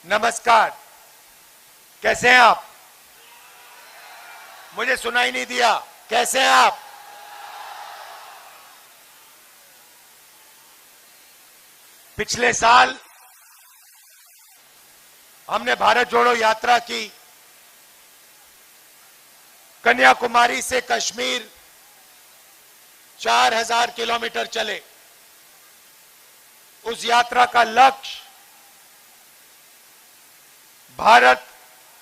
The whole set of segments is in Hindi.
नमस्कार, कैसे हैं आप? मुझे सुनाई नहीं दिया। कैसे हैं आप? पिछले साल हमने भारत जोड़ो यात्रा की। कन्याकुमारी से कश्मीर 4000 किलोमीटर चले। उस यात्रा का लक्ष्य भारत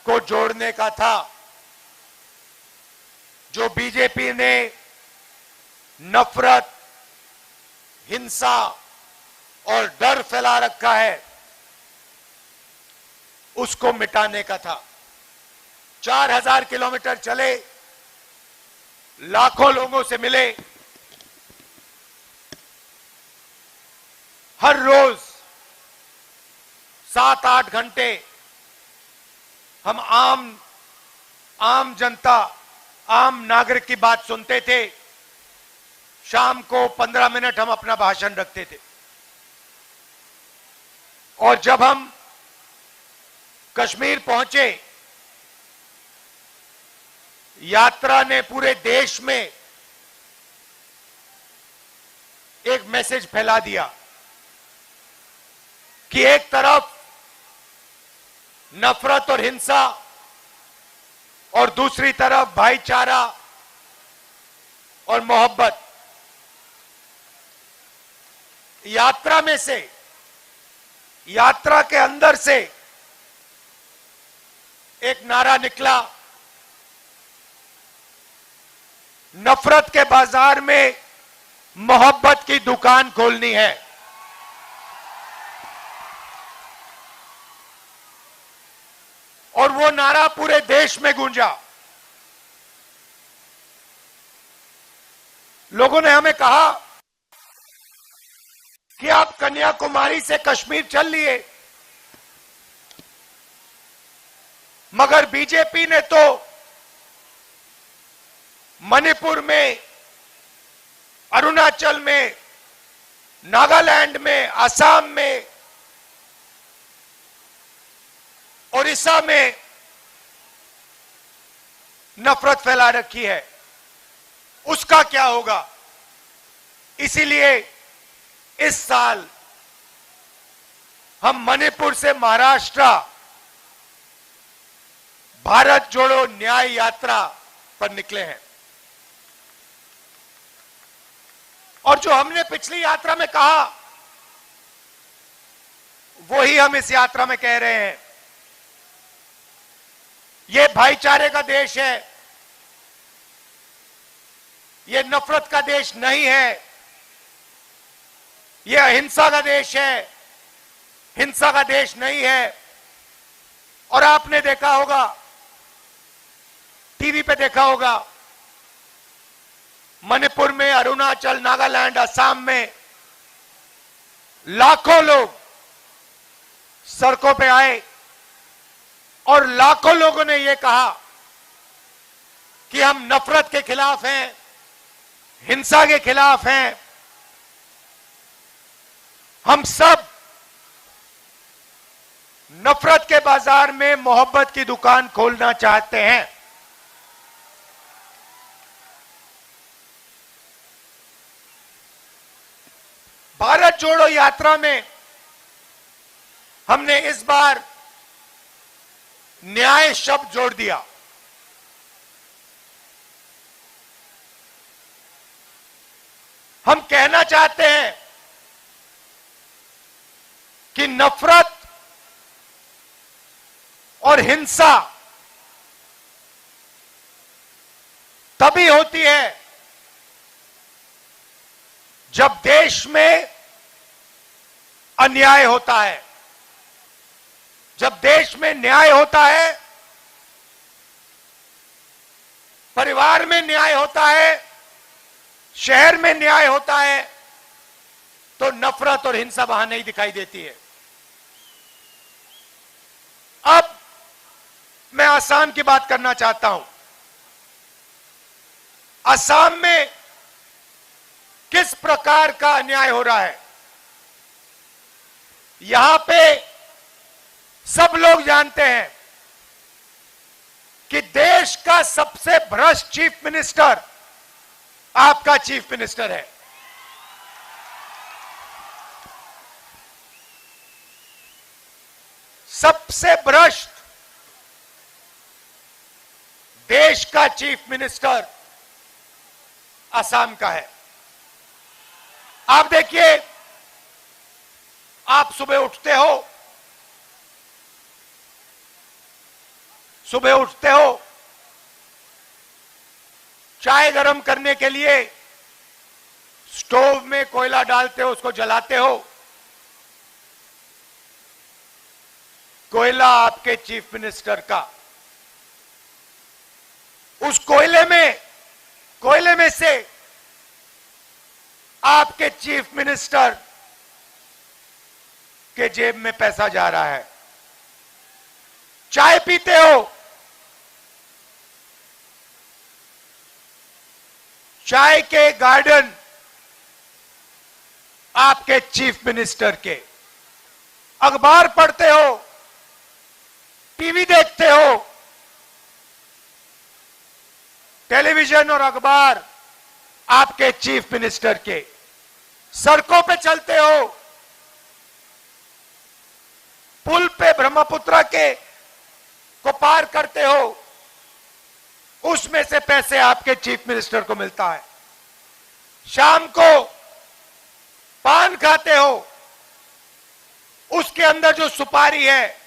को जोड़ने का था। जो बीजेपी ने नफरत, हिंसा और डर फैला रखा है, उसको मिटाने का था। 4000 किलोमीटर चले, लाखों लोगों से मिले। हर रोज 7-8 घंटे हम आम जनता, आम नागरिक की बात सुनते थे। शाम को 15 मिनट हम अपना भाषण रखते थे। और जब हम कश्मीर पहुंचे, यात्रा ने पूरे देश में एक मैसेज फैला दिया कि एक तरफ नफरत और हिंसा और दूसरी तरफ भाईचारा और मोहब्बत। यात्रा में से, यात्रा के अंदर से एक नारा निकला, नफरत के बाजार में मोहब्बत की दुकान खोलनी है। और वो नारा पूरे देश में गूंजा। लोगों ने हमें कहा कि आप कन्याकुमारी से कश्मीर चल लिए, मगर बीजेपी ने तो मणिपुर में, अरुणाचल में, नागालैंड में, असम में, ओडिशा में नफरत फैला रखी है। उसका क्या होगा? इसीलिए इस साल हम मणिपुर से महाराष्ट्र भारत जोड़ो न्याय यात्रा पर निकले हैं। और जो हमने पिछली यात्रा में कहा, वही हम इस यात्रा में कह रहे हैं। ये भाईचारे का देश है, ये नफरत का देश नहीं है। ये अहिंसा का देश है, हिंसा का देश नहीं है। और आपने देखा होगा, टीवी पे देखा होगा, मणिपुर में, अरुणाचल, नागालैंड, असम में लाखों लोग सड़कों पे आए और लाखों लोगों ने यह कहा कि हम नफरत के खिलाफ हैं, हिंसा के खिलाफ हैं। हम सब नफरत के बाजार में मोहब्बत की दुकान खोलना चाहते हैं। भारत जोड़ो यात्रा में हमने इस बार न्याय शब्द जोड़ दिया। हम कहना चाहते हैं कि नफरत और हिंसा तभी होती है जब देश में अन्याय होता है। जब देश में न्याय होता है, परिवार में न्याय होता है, शहर में न्याय होता है, तो नफरत और हिंसा वहां नहीं दिखाई देती है। अब मैं असम की बात करना चाहता हूं। असम में किस प्रकार का अन्याय हो रहा है? यहां पे सब लोग जानते हैं कि देश का सबसे भ्रष्ट चीफ मिनिस्टर आपका चीफ मिनिस्टर है। सबसे भ्रष्ट देश का चीफ मिनिस्टर असम का है। आप देखिए, आप सुबह उठते हो, चाय गरम करने के लिए स्टोव में कोयला डालते हो, उसको जलाते हो। कोयला आपके चीफ मिनिस्टर का, उस कोयले में से आपके चीफ मिनिस्टर के जेब में पैसा जा रहा है। चाय पीते हो, चाय के गार्डन आपके चीफ मिनिस्टर के। अखबार पढ़ते हो, टीवी देखते हो, टेलीविजन और अखबार आपके चीफ मिनिस्टर के। सड़कों पे चलते हो, पुल पे ब्रह्मपुत्र के को पार करते हो, उसमें से पैसे आपके चीफ मिनिस्टर को मिलता है। शाम को पान खाते हो, उसके अंदर जो सुपारी है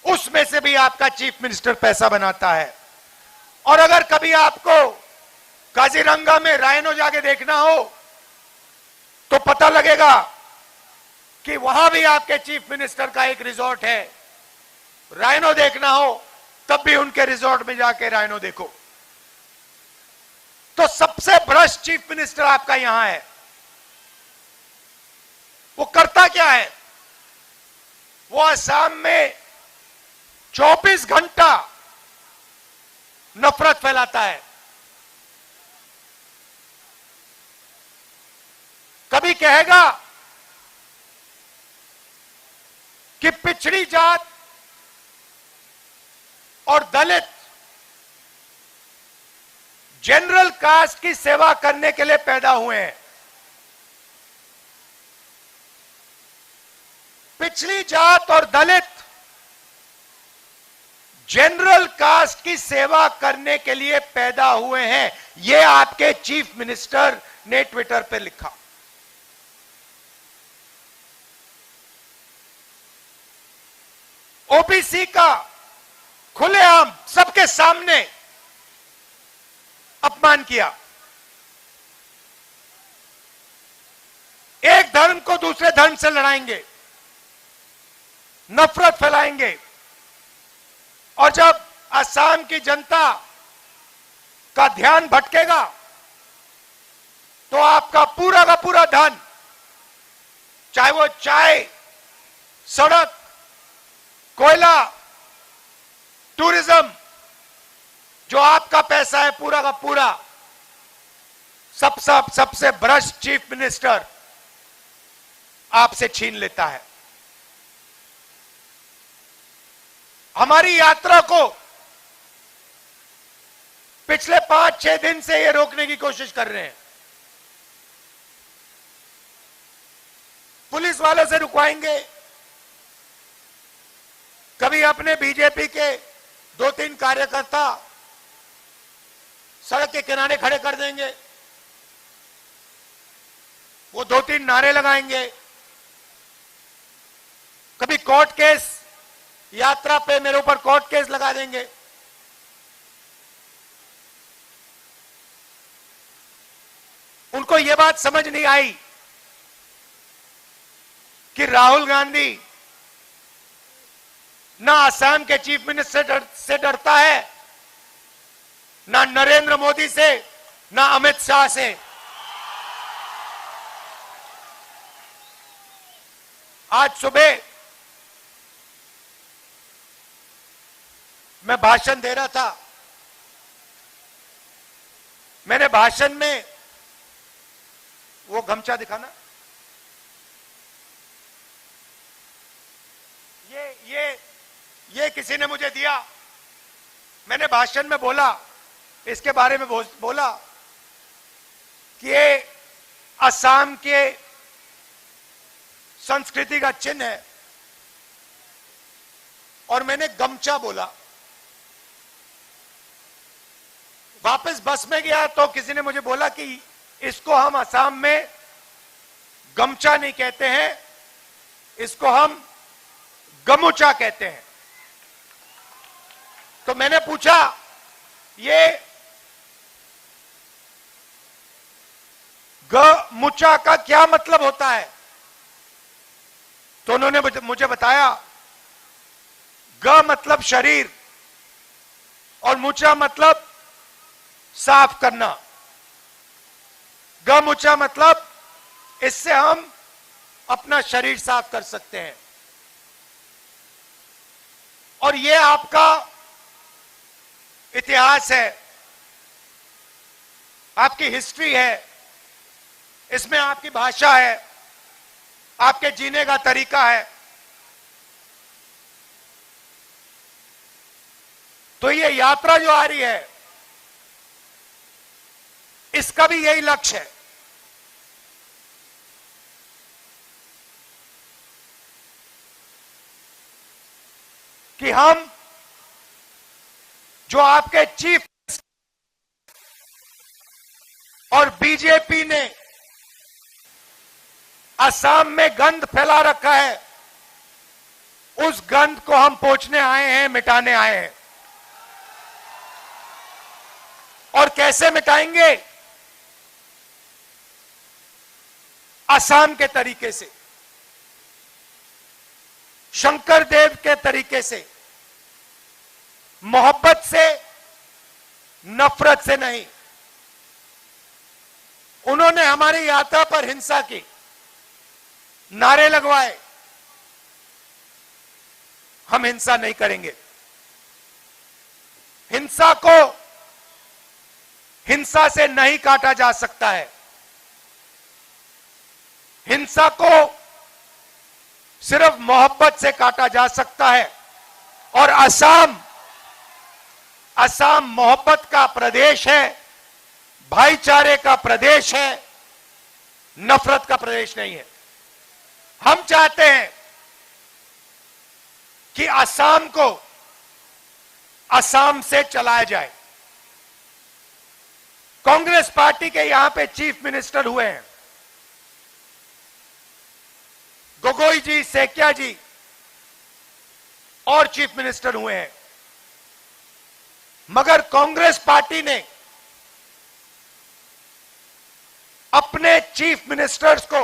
उसमें से भी आपका चीफ मिनिस्टर पैसा बनाता है। और अगर कभी आपको काजीरंगा में राइनो जाके देखना हो तो पता लगेगा कि वहां भी आपके चीफ मिनिस्टर का एक रिजॉर्ट है। राइनो देखना हो तब भी उनके रिजॉर्ट में जाके राइनो देखो। तो सबसे भ्रष्ट चीफ मिनिस्टर आपका यहां है। वो करता क्या है? वो असम में 24 घंटा नफरत फैलाता है। कभी कहेगा कि पिछड़ी जात और दलित जनरल कास्ट की सेवा करने के लिए पैदा हुए हैं। पिछड़ी जात और दलित जनरल कास्ट की सेवा करने के लिए पैदा हुए हैं, यह आपके चीफ मिनिस्टर ने ट्विटर पर लिखा। ओबीसी का खुलेआम सबके सामने अपमान किया। एक धर्म को दूसरे धर्म से लड़ाएंगे, नफरत फैलाएंगे। और जब असम की जनता का ध्यान भटकेगा तो आपका पूरा का पूरा धन, चाहे वो चाय, सड़क, कोयला, टूरिज्म, जो आपका पैसा है पूरा का पूरा, सबसे भ्रष्ट चीफ मिनिस्टर आपसे छीन लेता है। हमारी यात्रा को पिछले 5-6 दिन से ये रोकने की कोशिश कर रहे हैं। पुलिस वालों से रुकवाएंगे, कभी अपने बीजेपी के 2-3 कार्यकर्ता सड़क के किनारे खड़े कर देंगे, वो 2-3 नारे लगाएंगे। कभी कोर्ट केस, यात्रा पे मेरे ऊपर कोर्ट केस लगा देंगे। उनको यह बात समझ नहीं आई कि राहुल गांधी ना असम के चीफ मिनिस्टर से डरता है, ना नरेंद्र मोदी से, ना अमित शाह से। आज सुबह मैं भाषण दे रहा था। मैंने भाषण में, वो गमछा दिखाना, ये ये किसी ने मुझे दिया, मैंने भाषण में बोला, इसके बारे में बोला कि ये असम के संस्कृति का चिन्ह है, और मैंने गमछा बोला। वापस बस में गया तो किसी ने मुझे बोला कि इसको हम असम में गमछा नहीं कहते हैं, इसको हम गमुचा कहते हैं। तो मैंने पूछा ये गमुचा का क्या मतलब होता है? तो उन्होंने मुझे बताया ग मतलब शरीर और मुचा मतलब साफ करना। गमुचा मतलब इससे हम अपना शरीर साफ कर सकते हैं। और ये आपका इतिहास है, आपकी हिस्ट्री है, इसमें आपकी भाषा है, आपके जीने का तरीका है। तो ये यात्रा जो आ रही है, इसका भी यही लक्ष्य है कि हम जो आपके चीफ और बीजेपी ने असम में गंद फैला रखा है, उस गंद को हम पोंछने आए हैं, मिटाने आए हैं। और कैसे मिटाएंगे? असम के तरीके से, शंकर देव के तरीके से, मोहब्बत से, नफरत से नहीं। उन्होंने हमारी यात्रा पर हिंसा की, नारे लगवाए, हम हिंसा नहीं करेंगे। हिंसा को हिंसा से नहीं काटा जा सकता है। हिंसा को सिर्फ मोहब्बत से काटा जा सकता है। और असम मोहब्बत का प्रदेश है, भाईचारे का प्रदेश है, नफरत का प्रदेश नहीं है। हम चाहते हैं कि असम को असम से चलाया जाए। कांग्रेस पार्टी के यहां पे चीफ मिनिस्टर हुए हैं, गोगोई जी, सैकिया जी, और चीफ मिनिस्टर हुए हैं, मगर कांग्रेस पार्टी ने अपने चीफ मिनिस्टर्स को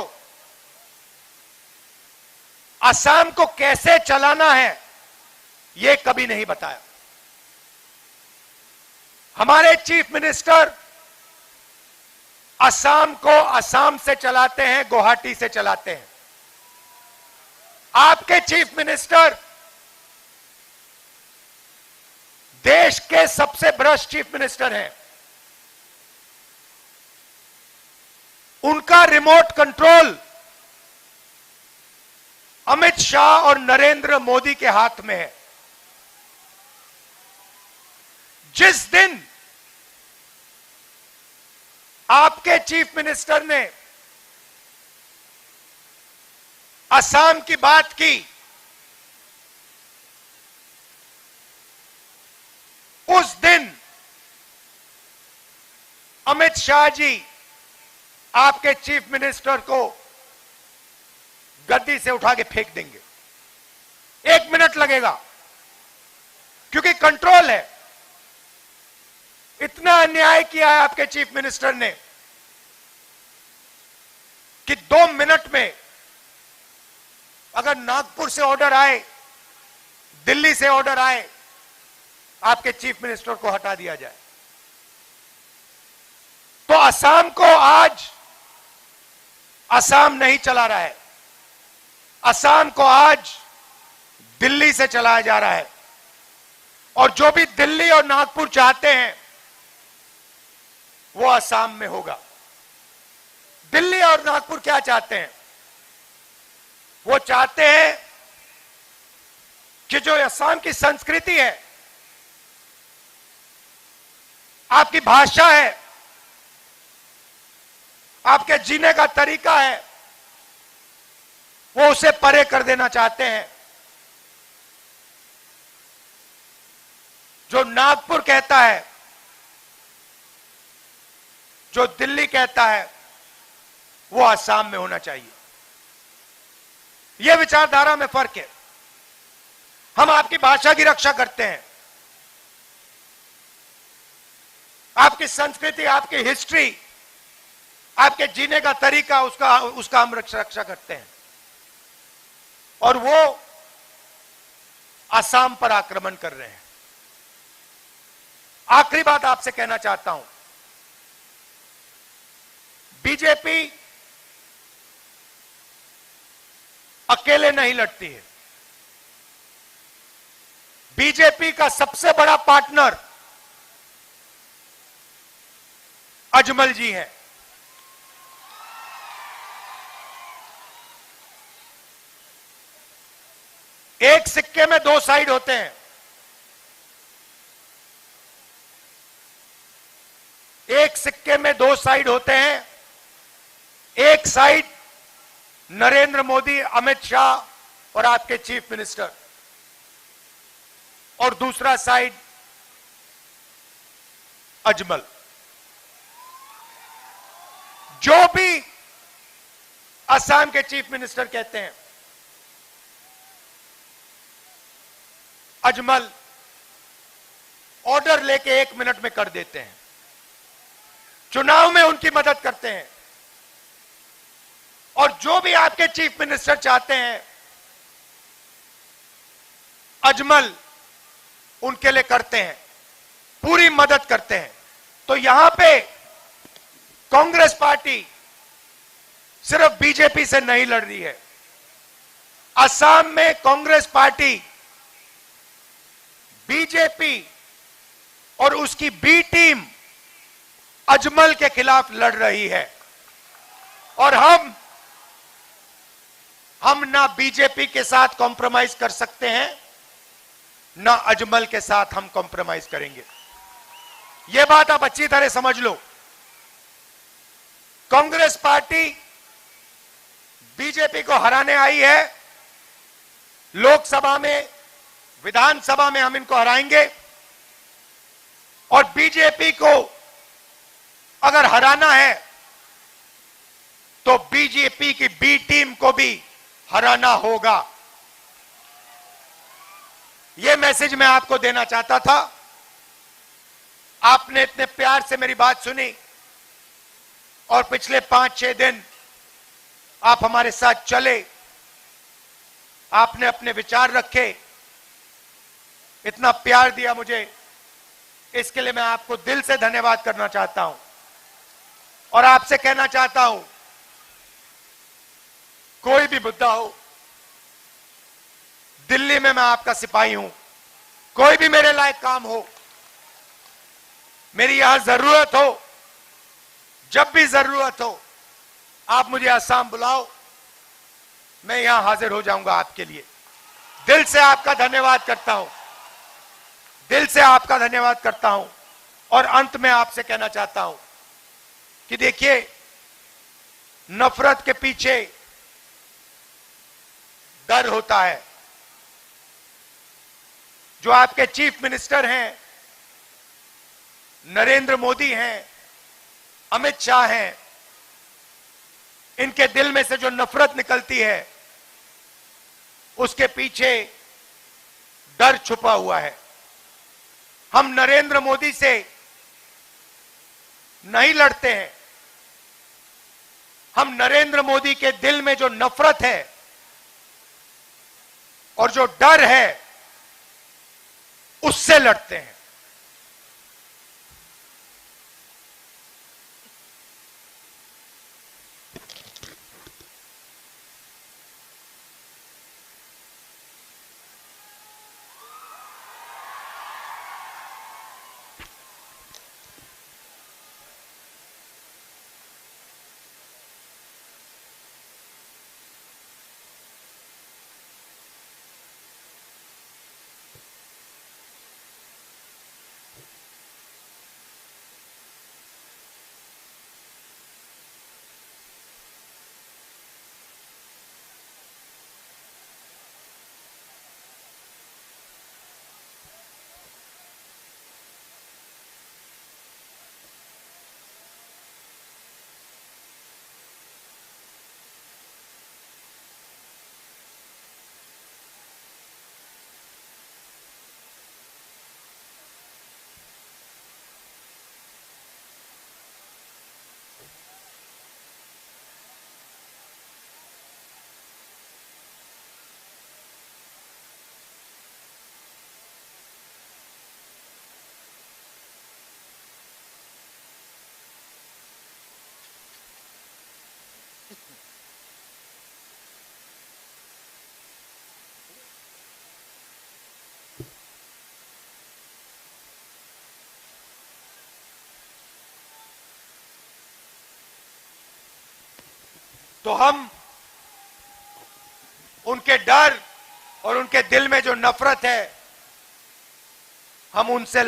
असम को कैसे चलाना है यह कभी नहीं बताया। हमारे चीफ मिनिस्टर असम को असम से चलाते हैं, गुवाहाटी से चलाते हैं। आपके चीफ मिनिस्टर देश के सबसे भ्रष्ट चीफ मिनिस्टर हैं। उनका रिमोट कंट्रोल अमित शाह और नरेंद्र मोदी के हाथ में है। जिस दिन आपके चीफ मिनिस्टर ने असम की बात की, उस दिन अमित शाह जी आपके चीफ मिनिस्टर को गद्दी से उठा के फेंक देंगे। 1 मिनट लगेगा, क्योंकि कंट्रोल है। इतना अन्याय किया है आपके चीफ मिनिस्टर ने कि 2 मिनट में अगर नागपुर से ऑर्डर आए, दिल्ली से ऑर्डर आए, आपके चीफ मिनिस्टर को हटा दिया जाए। तो असम को आज असम नहीं चला रहा है, असम को आज दिल्ली से चलाया जा रहा है। और जो भी दिल्ली और नागपुर चाहते हैं वो असम में होगा। दिल्ली और नागपुर क्या चाहते हैं? वो चाहते हैं कि जो असम की संस्कृति है, आपकी भाषा है, आपके जीने का तरीका है, वो उसे परे कर देना चाहते हैं। जो नागपुर कहता है, जो दिल्ली कहता है, वो असम में होना चाहिए। यह विचारधारा में फर्क है। हम आपकी भाषा की रक्षा करते हैं, आपकी संस्कृति, आपकी हिस्ट्री, आपके जीने का तरीका, उसका हम रक्षा करते हैं। और वो असम पर आक्रमण कर रहे हैं। आखिरी बात आपसे कहना चाहता हूं, बीजेपी अकेले नहीं लड़ती है। बीजेपी का सबसे बड़ा पार्टनर अजमल जी हैं। एक सिक्के में दो साइड होते हैं। एक सिक्के में दो साइड होते हैं। एक साइड नरेंद्र मोदी, अमित शाह और आपके चीफ मिनिस्टर, और दूसरा साइड अजमल। जो भी असम के चीफ मिनिस्टर कहते हैं, अजमल ऑर्डर लेके 1 मिनट में कर देते हैं। चुनाव में उनकी मदद करते हैं। और जो भी आपके चीफ मिनिस्टर चाहते हैं, अजमल उनके लिए करते हैं, पूरी मदद करते हैं। तो यहां पे कांग्रेस पार्टी सिर्फ बीजेपी से नहीं लड़ रही है। असम में कांग्रेस पार्टी बीजेपी और उसकी बी टीम अजमल के खिलाफ लड़ रही है। और हम ना बीजेपी के साथ कॉम्प्रोमाइज कर सकते हैं, ना अजमल के साथ हम कॉम्प्रोमाइज करेंगे। यह बात आप अच्छी तरह समझ लो। कांग्रेस पार्टी बीजेपी को हराने आई है। लोकसभा में, विधानसभा में हम इनको हराएंगे। और बीजेपी को अगर हराना है तो बीजेपी की बी टीम को भी हराना होगा। यह मैसेज मैं आपको देना चाहता था। आपने इतने प्यार से मेरी बात सुनी और पिछले 5-6 दिन आप हमारे साथ चले, आपने अपने विचार रखे, इतना प्यार दिया मुझे, इसके लिए मैं आपको दिल से धन्यवाद करना चाहता हूं। और आपसे कहना चाहता हूं, कोई भी मुद्दा हो, दिल्ली में मैं आपका सिपाही हूं। कोई भी मेरे लायक काम हो, मेरी यहां जरूरत हो, जब भी जरूरत हो, आप मुझे असम बुलाओ, मैं यहां हाजिर हो जाऊंगा आपके लिए। दिल से आपका धन्यवाद करता हूं, दिल से आपका धन्यवाद करता हूं। और अंत में आपसे कहना चाहता हूं कि देखिए, नफरत के पीछे डर होता है। जो आपके चीफ मिनिस्टर हैं, नरेंद्र मोदी हैं, अमित शाह हैं, इनके दिल में से जो नफरत निकलती है, उसके पीछे डर छुपा हुआ है। हम नरेंद्र मोदी से नहीं लड़ते हैं। हम नरेंद्र मोदी के दिल में जो नफरत है और जो डर है, उससे लड़ते हैं। तो हम उनके डर और उनके दिल में जो नफरत है, हम उनसे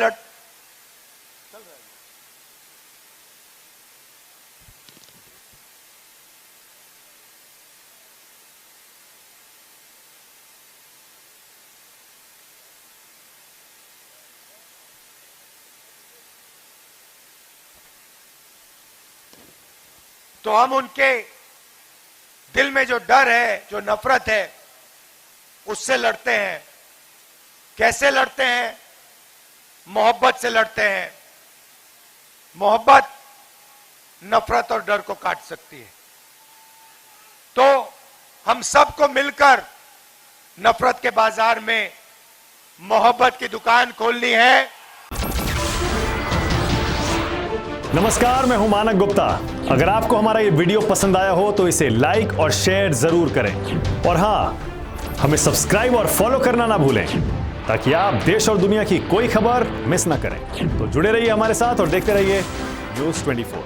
तो हम उनके दिल में जो डर है, जो नफरत है, उससे लड़ते हैं। कैसे लड़ते हैं? मोहब्बत से लड़ते हैं। मोहब्बत नफरत और डर को काट सकती है। तो हम सबको मिलकर नफरत के बाजार में मोहब्बत की दुकान खोलनी है। नमस्कार, मैं हूं मानक गुप्ता। अगर आपको हमारा ये वीडियो पसंद आया हो तो इसे लाइक और शेयर जरूर करें और हां, हमें सब्सक्राइब और फॉलो करना ना भूलें ताकि आप देश और दुनिया की कोई खबर मिस ना करें। तो जुड़े रहिए हमारे साथ और देखते रहिए न्यूज़ 24।